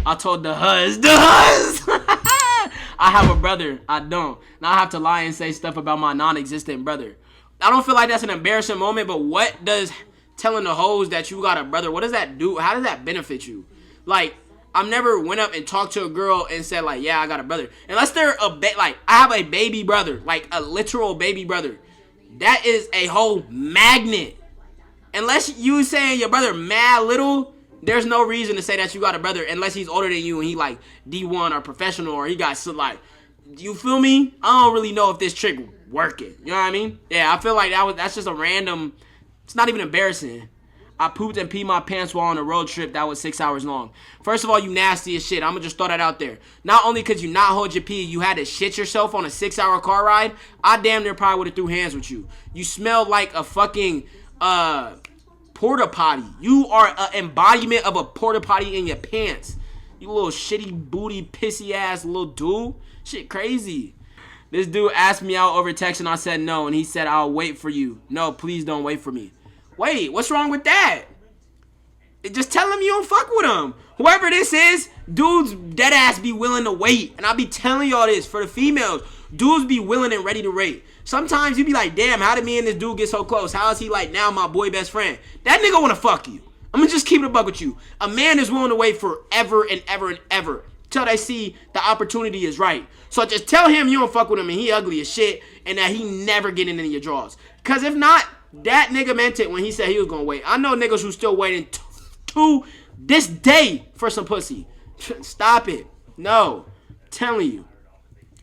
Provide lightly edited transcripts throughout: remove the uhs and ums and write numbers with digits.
I told the huzz. I have a brother. I don't. Now I have to lie and say stuff about my non-existent brother. I don't feel like that's an embarrassing moment, but what does telling the hoes that you got a brother, what does that do? How does that benefit you? Like, I've never went up and talked to a girl and said, like, yeah, I got a brother. Unless they're like, I have a baby brother, like a literal baby brother. That is a whole magnet. Unless you saying your brother mad little, there's no reason to say that you got a brother unless he's older than you and he like D1 or professional or he got some like, you feel me? I don't really know if this trick working. You know what I mean? Yeah, I feel like that's just a random, it's not even embarrassing. I pooped and peed my pants while on a road trip that was 6 hours long. First of all, you nasty as shit. I'm going to just throw that out there. Not only could you not hold your pee, you had to shit yourself on a 6-hour car ride. I damn near probably would have threw hands with you. You smell like a fucking porta potty. You are an embodiment of a porta potty in your pants. You little shitty booty pissy ass little dude. Shit crazy. This dude asked me out over text and I said no. And he said, I'll wait for you. No, please don't wait for me. Wait, what's wrong with that? Just tell him you don't fuck with him. Whoever this is, dudes dead ass be willing to wait. And I be telling y'all this for the females. Dudes be willing and ready to wait. Sometimes you be like, damn, how did me and this dude get so close? How is he like now my boy best friend? That nigga wanna fuck you. I'm gonna just keep it a buck with you. A man is willing to wait forever and ever and ever till they see the opportunity is right. So just tell him you don't fuck with him and he ugly as shit and that he never get into your drawers. Cause if not, that nigga meant it when he said he was gonna wait. I know niggas who still waiting to this day for some pussy. Stop it. No. I'm telling you.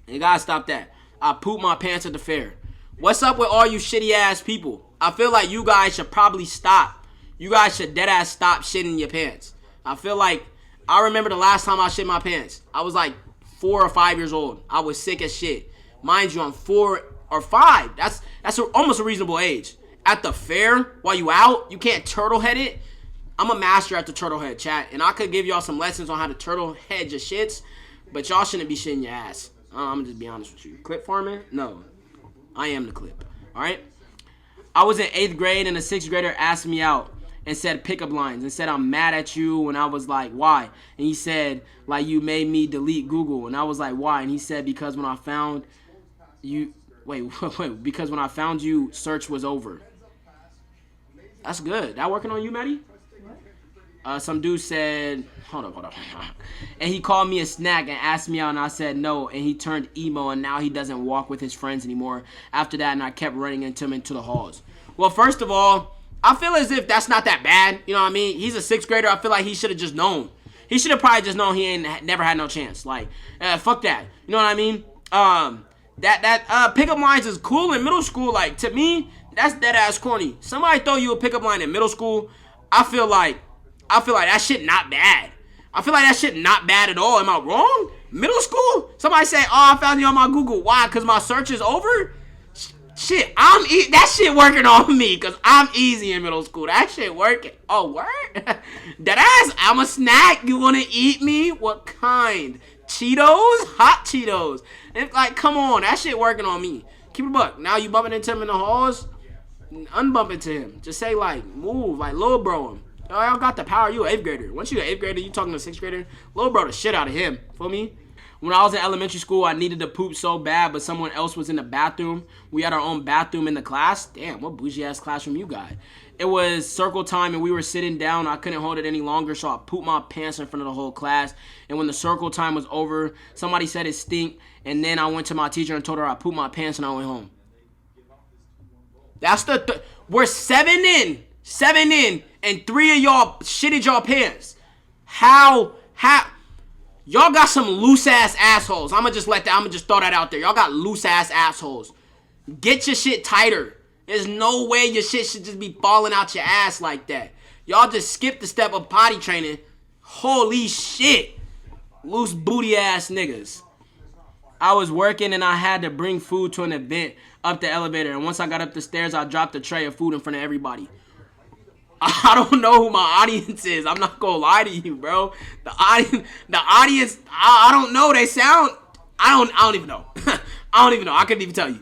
You gotta stop that. I pooped my pants at the fair. What's up with all you shitty ass people? I feel like you guys should probably stop. You guys should dead ass stop shitting your pants. I feel like, I remember the last time I shit my pants. I was like 4 or 5 years old. I was sick as shit. Mind you, I'm 4 or 5. That's almost a reasonable age. At the fair, while you out, you can't turtle head it. I'm a master at the turtle head, chat. And I could give y'all some lessons on how to turtle head your shits. But y'all shouldn't be shitting your ass. I'm gonna just be honest with you. Clip farming? No. I am the clip. Alright? I was in 8th grade and a 6th grader asked me out and said pickup lines and said I'm mad at you, and I was like, why? And he said, like, you made me delete Google. And I was like, why? And he said, because when I found you, because when I found you, search was over. That's good. That working on you, Maddie? Some dude said, hold on. And he called me a snack and asked me out, and I said no, and he turned emo, and now he doesn't walk with his friends anymore after that, and I kept running into him into the halls. Well, first of all, I feel as if that's not that bad. You know what I mean? He's a 6th grader. I feel like he should have just known. He should have probably just known he never had no chance. Like, fuck that. You know what I mean? That pickup lines is cool in middle school. Like, to me, that's dead ass corny. Somebody throw you a pickup line in middle school, I feel like that shit not bad. I feel like that shit not bad at all. Am I wrong? Middle school? Somebody say, oh, I found you on my Google. Why? Because my search is over? Shit, that shit working on me because I'm easy in middle school. That shit working. Oh, word? That ass, I'm a snack. You want to eat me? What kind? Cheetos? Hot Cheetos. And like, come on. That shit working on me. Keep it a buck. Now you bumping into him in the halls? Unbump into him. Just say, like, move. Like, little bro him. Y'all got the power. You an 8th grader. Once you an 8th grader, you talking to a 6th grader. Little bro the shit out of him. Feel me? When I was in elementary school, I needed to poop so bad, but someone else was in the bathroom. We had our own bathroom in the class. Damn, what bougie-ass classroom you got. It was circle time, and we were sitting down. I couldn't hold it any longer, so I pooped my pants in front of the whole class. And when the circle time was over, somebody said it stink, and then I went to my teacher and told her I pooped my pants, and I went home. That's we're 7 in, and 3 of y'all shitted y'all pants. How? Y'all got some loose ass assholes. I'ma just throw that out there. Y'all got loose ass assholes. Get your shit tighter. There's no way your shit should just be falling out your ass like that. Y'all just skipped the step of potty training. Holy shit. Loose booty ass niggas. I was working and I had to bring food to an event up the elevator. And once I got up the stairs, I dropped a tray of food in front of everybody. I don't know who my audience is. I'm not gonna lie to you, bro. The audience, I don't know. They sound, I don't even know. I don't even know. I couldn't even tell you.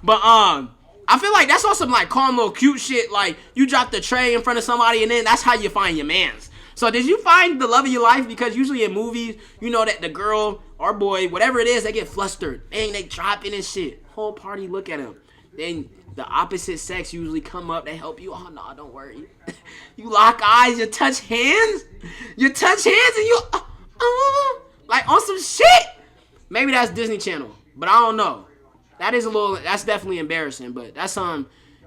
But I feel like that's on some like calm little cute shit. Like you drop the tray in front of somebody and then that's how you find your mans. So did you find the love of your life? Because usually in movies, you know that the girl or boy, whatever it is, they get flustered. Dang, they drop in and shit. Whole party look at them. Then the opposite sex usually come up. They help you. Oh, no, don't worry. You lock eyes. You touch hands. You touch hands and you... like on some shit. Maybe that's Disney Channel. But I don't know. That's definitely embarrassing. But that's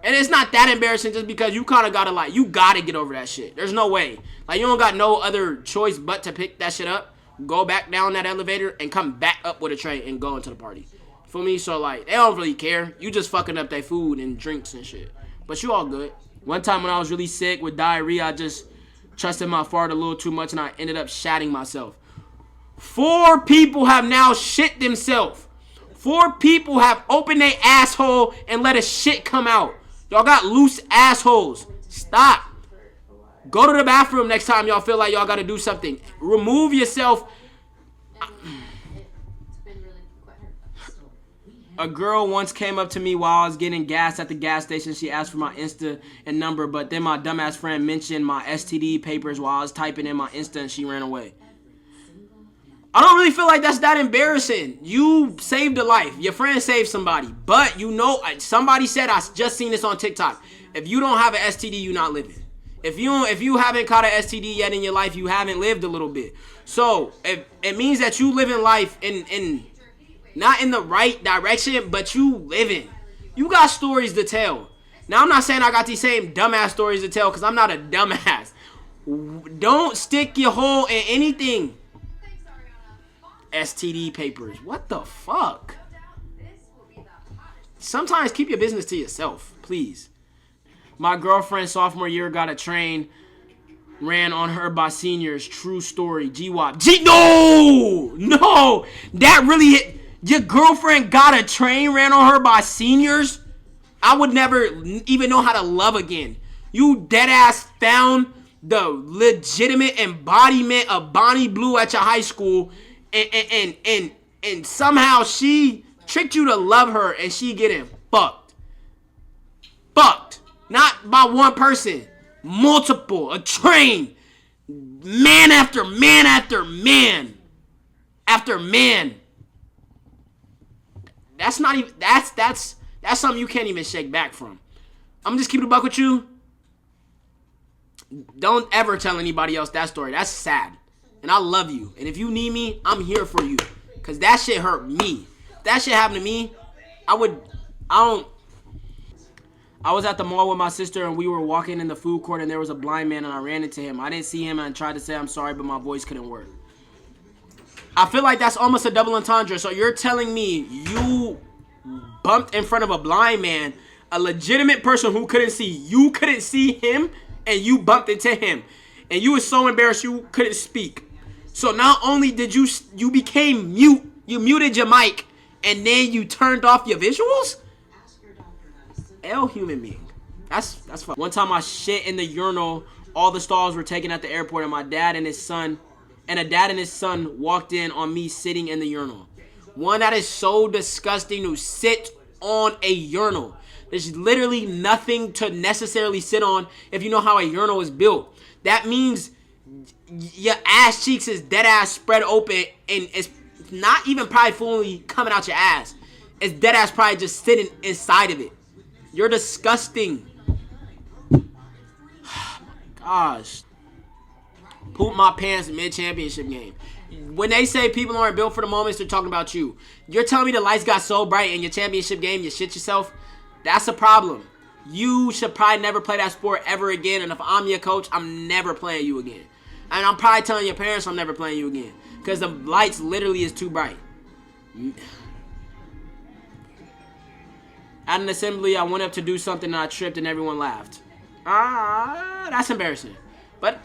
and it's not that embarrassing just because you kind of gotta you gotta get over that shit. There's no way. Like, you don't got no other choice but to pick that shit up, go back down that elevator, and come back up with a tray and go into the party. Feel me? So, like, they don't really care. You just fucking up their food and drinks and shit. But you all good. One time when I was really sick with diarrhea, I just trusted my fart a little too much and I ended up shatting myself. 4 people have now shit themselves. 4 people have opened their asshole and let a shit come out. Y'all got loose assholes. Stop. Go to the bathroom next time y'all feel like y'all got to do something. Remove yourself. A girl once came up to me while I was getting gas at the gas station. She asked for my Insta and number, but then my dumbass friend mentioned my STD papers while I was typing in my Insta and she ran away. I don't really feel like that's that embarrassing. You saved a life. Your friend saved somebody. But you know, somebody said, I just seen this on TikTok, if you don't have an STD, you're not living. If you haven't caught an STD yet in your life, you haven't lived a little bit. So it means that you live in life in not in the right direction, but you living. You got stories to tell. Now, I'm not saying I got these same dumbass stories to tell because I'm not a dumbass. Don't stick your hole in anything. STD papers. What the fuck? Sometimes keep your business to yourself, please. My girlfriend sophomore year got a train ran on her by seniors. True story. GWAP. No! That really hit. Your girlfriend got a train ran on her by seniors? I would never even know how to love again. You deadass found the legitimate embodiment of Bonnie Blue at your high school and somehow she tricked you to love her and she getting fucked. Fucked. Not by one person. Multiple. A train. Man after man after man. After man. That's not even, that's something you can't even shake back from. I'm just keeping it a buck with you. Don't ever tell anybody else that story. That's sad. And I love you. And if you need me, I'm here for you. Because that shit hurt me. If that shit happened to me, I was at the mall with my sister and we were walking in the food court and there was a blind man and I ran into him. I didn't see him and I tried to say I'm sorry, but my voice couldn't work. I feel like that's almost a double entendre. So you're telling me you bumped in front of a blind man, a legitimate person who couldn't see. You couldn't see him and you bumped into him. And you were so embarrassed you couldn't speak. So not only did you became mute, you muted your mic, and then you turned off your visuals? Human being. That's fun. One time I shit in the urinal. All the stalls were taken at the airport, and a dad and his son walked in on me sitting in the urinal. One, that is so disgusting to sit on a urinal. There's literally nothing to necessarily sit on if you know how a urinal is built. That means your ass cheeks is dead ass spread open and it's not even probably fully coming out your ass. It's dead ass probably just sitting inside of it. You're disgusting. Oh my gosh. Poop my pants mid-championship game. When they say people aren't built for the moments, they're talking about you. You're telling me the lights got so bright in your championship game you shit yourself? That's a problem. You should probably never play that sport ever again. And if I'm your coach, I'm never playing you again. And I'm probably telling your parents I'm never playing you again. Because the lights literally is too bright. At an assembly, I went up to do something and I tripped and everyone laughed. That's embarrassing. But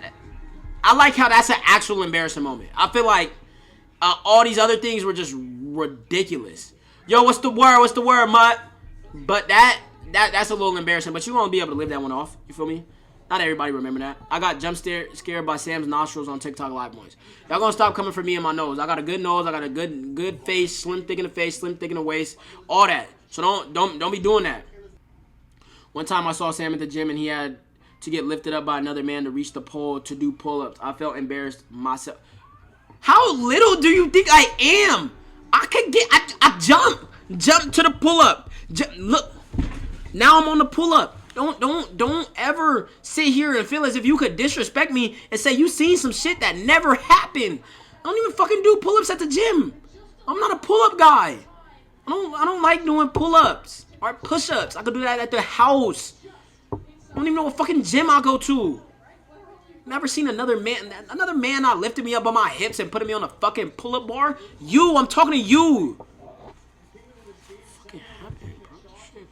I like how that's an actual embarrassing moment. I feel like all these other things were just ridiculous. Yo, what's the word? What's the word, mutt? But that's a little embarrassing. But you won't be able to live that one off. You feel me? Not everybody remember that. I got jump scared by Sam's nostrils on TikTok Live once. Y'all gonna stop coming for me and my nose. I got a good nose. I got a good face. Slim thick in the face. Slim thick in the waist. All that. So don't be doing that. One time I saw Sam at the gym and he had to get lifted up by another man to reach the pole to do pull-ups. I felt embarrassed myself. How little do you think I am? I jump to the pull-up. Look, now I'm on the pull-up. Don't ever sit here and feel as if you could disrespect me and say you seen some shit that never happened. I don't even fucking do pull-ups at the gym. I'm not a pull-up guy. I don't like doing pull-ups or push-ups. I could do that at the house. I don't even know what fucking gym I go to. Never seen another man not lifting me up on my hips and putting me on a fucking pull-up bar. I'm talking to you. Fucking happening, bro. Shit.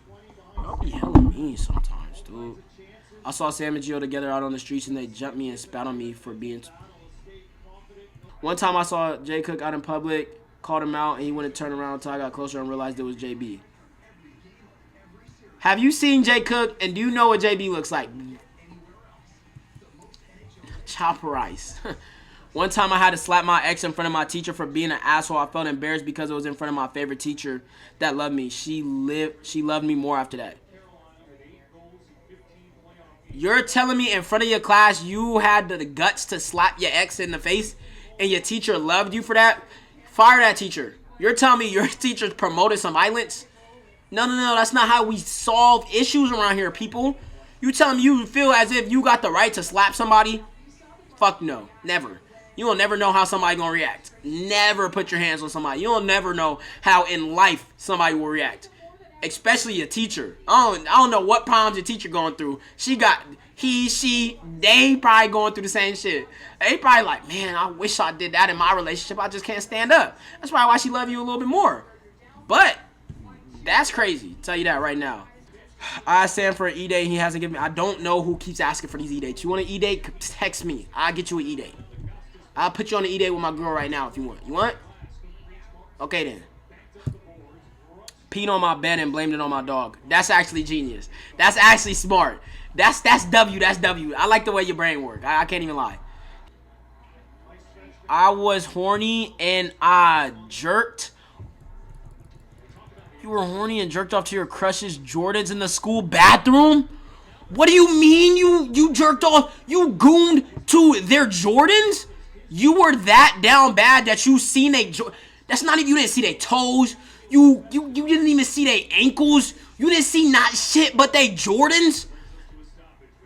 Y'all be hella mean sometimes, dude. I saw Sam and Gio together out on the streets and they jumped me and spat on me for being... One time I saw Jay Cook out in public, called him out, and he wouldn't turn around until I got closer and realized it was JB. Have you seen Jay Cook, and do you know what JB looks like? Chopper ice. One time I had to slap my ex in front of my teacher for being an asshole. I felt embarrassed because it was in front of my favorite teacher that loved me. She loved me more after that. You're telling me in front of your class you had the guts to slap your ex in the face and your teacher loved you for that? Fire that teacher. You're telling me your teacher promoted some violence? No, that's not how we solve issues around here, people. You telling me you feel as if you got the right to slap somebody? Fuck no. Never. You will never know how somebody gonna react. Never put your hands on somebody. You'll never know how in life somebody will react. Especially your teacher. I don't know what problems your teacher going through. They probably going through the same shit. They probably like, man, I wish I did that in my relationship. I just can't stand up. That's probably why she love you a little bit more. But that's crazy. Tell you that right now. I asked Sam for an E-date. He hasn't given me. I don't know who keeps asking for these E-dates. You want an E-date? Text me. I'll get you an E-date. I'll put you on an E-date with my girl right now if you want. You want? Okay then. Peed on my bed and blamed it on my dog. That's actually genius. That's actually smart. That's W. That's W. I like the way your brain works. I can't even lie. I was horny and I jerked. You were horny and jerked off to your crush's Jordans in the school bathroom? What do you mean you jerked off? You gooned to their Jordans? You were that down bad that you seen that's not even, you didn't see their toes. You didn't even see their ankles. You didn't see not shit but they Jordans?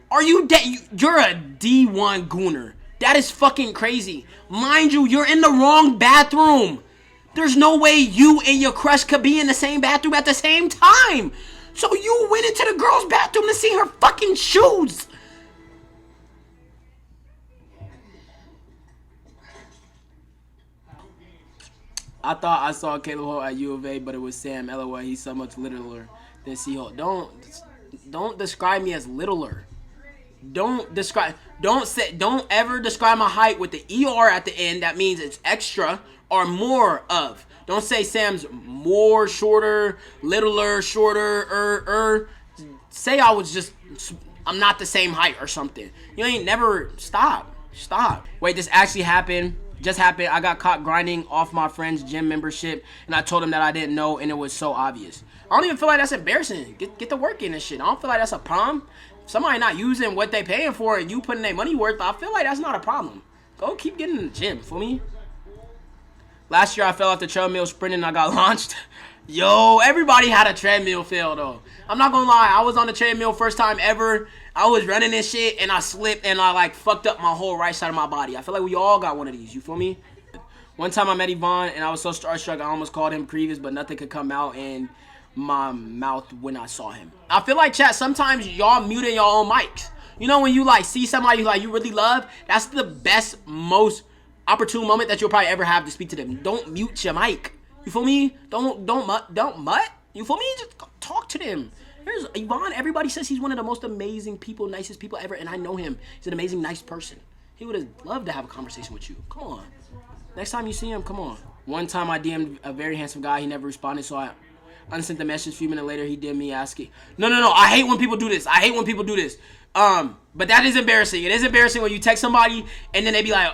Are you dead? You're a D1 gooner. That is fucking crazy. Mind you, you're in the wrong bathroom. There's no way you and your crush could be in the same bathroom at the same time. So you went into the girl's bathroom to see her fucking shoes. I thought I saw Caleb Holt at U of A, but it was Sam. LOL, he's so much littler than C-Holt. Don't describe me as littler. Don't ever describe my height with the ER at the end. That means it's extra or more of. Don't say Sam's more shorter, littler, shorter, Say I'm not the same height or something. You ain't never, stop. Wait, this actually happened. Just happened. I got caught grinding off my friend's gym membership, and I told him that I didn't know, and it was so obvious. I don't even feel like that's embarrassing. Get the work in and shit. I don't feel like that's a problem. Somebody not using what they paying for and you putting their money worth, I feel like that's not a problem. Go keep getting in the gym, for me. Last year I fell off the treadmill sprinting and I got launched. Yo, everybody had a treadmill fail though. I'm not gonna lie, I was on the treadmill first time ever. I was running this shit and I slipped and I like fucked up my whole right side of my body. I feel like we all got one of these, you feel me? One time I met Yvonne and I was so starstruck I almost called him Previous, but nothing could come out in my mouth when I saw him. I feel like, chat, sometimes y'all muting your own mics. You know when you like see somebody you really love, that's the best, most opportune moment that you'll probably ever have to speak to them. Don't mute your mic. You feel me? Don't mutt. You feel me? Just talk to them. Here's Yvonne. Everybody says he's one of the most amazing people, nicest people ever, and I know him. He's an amazing, nice person. He would have loved to have a conversation with you. Come on. Next time you see him, come on. One time I DM'd a very handsome guy. He never responded, so I unsent the message. A few minutes later, he DM'd me asking. No. I hate when people do this. But that is embarrassing. It is embarrassing when you text somebody and then they be like,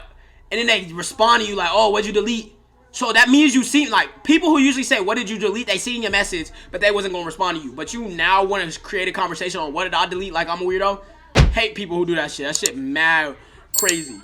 and then they respond to you like, oh, what'd you delete? So that means you seen, like, people who usually say, what did you delete? They seen your message, but they wasn't going to respond to you. But you now want to create a conversation on what did I delete like I'm a weirdo? hate people who do that shit. That shit mad crazy.